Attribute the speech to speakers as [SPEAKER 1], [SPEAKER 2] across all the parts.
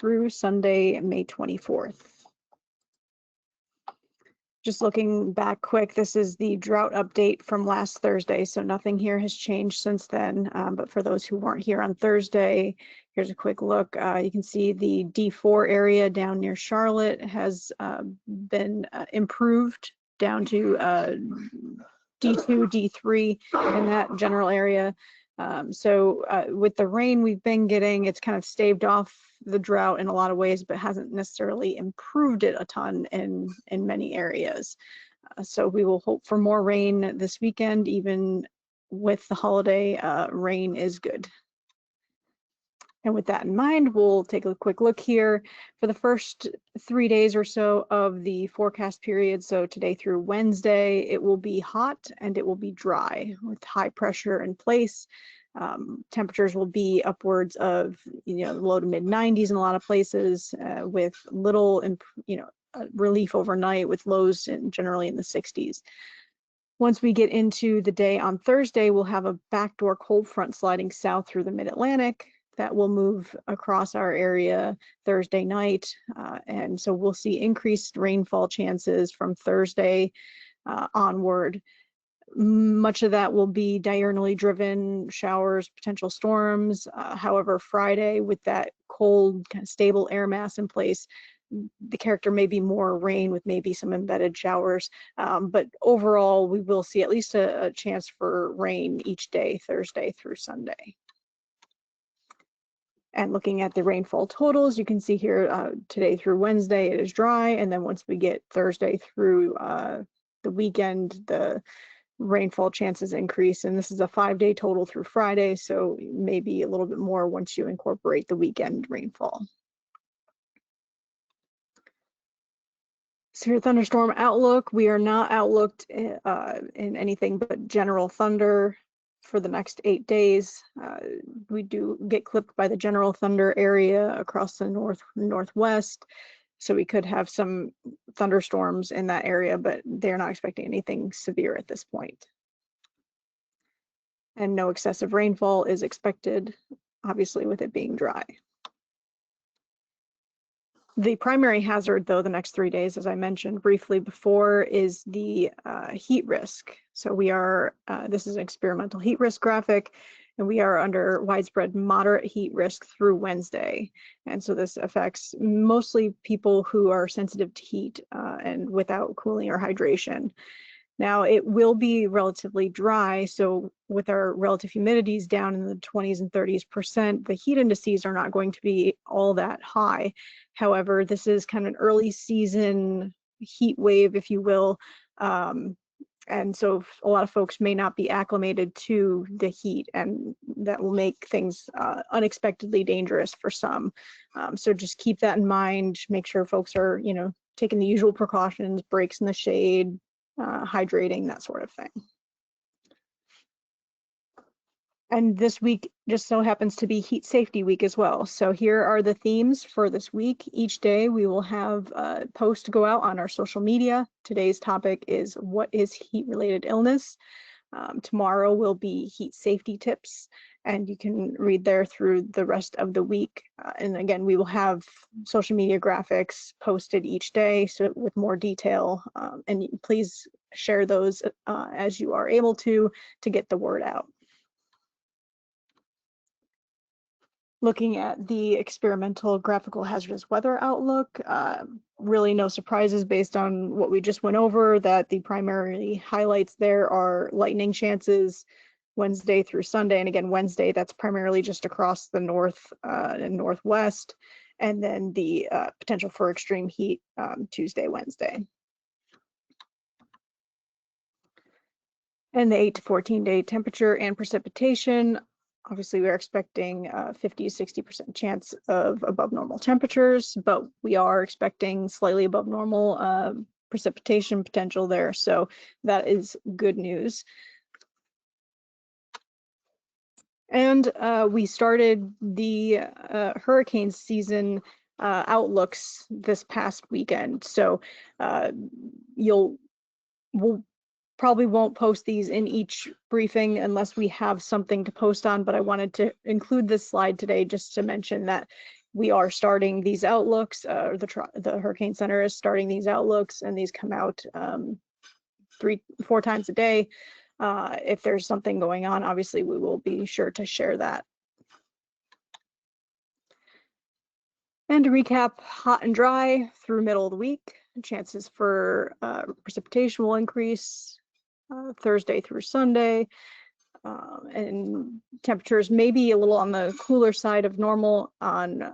[SPEAKER 1] through Sunday, May 24th. Just looking back quick, this is the drought update from last Thursday, so nothing here has changed since then. But for those who weren't here on Thursday, here's a quick look. You can see the D4 area down near Charlotte has been improved down to D2, D3 in that general area. With the rain we've been getting, it's kind of staved off the drought in a lot of ways, but hasn't necessarily improved it a ton in many areas. So we will hope for more rain this weekend. Even with the holiday, rain is good. And with that in mind, we'll take a quick look here. For the first 3 days or so of the forecast period, so today through Wednesday, it will be hot and it will be dry with high pressure in place. Temperatures will be upwards of low to mid 90s in a lot of places, with little relief overnight, with lows generally in the 60s. Once we get into the day on Thursday, we'll have a backdoor cold front sliding south through the mid-Atlantic. That will move across our area Thursday night, and so we'll see increased rainfall chances from Thursday onward. Much of that will be diurnally driven showers, potential storms. However, Friday, with that cold, kind of stable air mass in place, the character may be more rain with maybe some embedded showers. But overall, we will see at least a chance for rain each day, Thursday through Sunday. And looking at the rainfall totals, you can see here today through Wednesday, it is dry. And then once we get Thursday through the weekend, the rainfall chances increase. And this is a 5-day total through Friday, so maybe a little bit more once you incorporate the weekend rainfall. Severe thunderstorm outlook. We are not outlooked in anything but general thunder for the next 8 days. We do get clipped by the general thunder area across the northwest, so we could have some thunderstorms in that area, but they're not expecting anything severe at this point. And no excessive rainfall is expected, obviously, with it being dry. The primary hazard, though, the next 3 days, as I mentioned briefly before, is the heat risk. So we are, this is an experimental heat risk graphic, and we are under widespread moderate heat risk through Wednesday. And so this affects mostly people who are sensitive to heat and without cooling or hydration. Now, it will be relatively dry, so with our relative humidities down in the 20s and 30s%, the heat indices are not going to be all that high. However, this is kind of an early season heat wave, if you will, and so a lot of folks may not be acclimated to the heat, and that will make things unexpectedly dangerous for some. So just keep that in mind. Make sure folks are, taking the usual precautions, breaks in the shade, hydrating, that sort of thing. And this week just so happens to be Heat Safety Week as well. So here are the themes for this week. Each day we will have a post go out on our social media. Today's topic is what is heat-related illness? Tomorrow will be heat safety tips, and you can read there through the rest of the week. And again, we will have social media graphics posted each day, so with more detail. And please share those as you are able to get the word out. Looking at the experimental graphical hazardous weather outlook, really no surprises based on what we just went over, that the primary highlights there are lightning chances Wednesday through Sunday. And again, Wednesday, that's primarily just across the north and northwest, and then the potential for extreme heat Tuesday, Wednesday. And the 8 to 14-day temperature and precipitation. Obviously, we're expecting 50 to 60% chance of above normal temperatures, but we are expecting slightly above normal precipitation potential there. So that is good news. And we started the hurricane season outlooks this past weekend. So we'll probably won't post these in each briefing unless we have something to post on, but I wanted to include this slide today just to mention that we are starting these outlooks. The Hurricane Center is starting these outlooks, and these come out 3-4 times a day. If there's something going on, obviously we will be sure to share that. And to recap, hot and dry through middle of the week. Chances for precipitation will increase Thursday through Sunday. And temperatures may be a little on the cooler side of normal on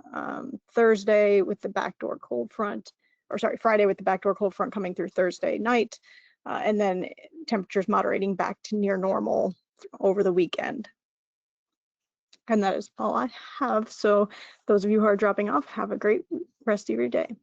[SPEAKER 1] Thursday with the backdoor cold front, or sorry, Friday with the backdoor cold front coming through Thursday night. And then temperatures moderating back to near normal over the weekend. And that is all I have. So those of you who are dropping off, have a great rest of your day.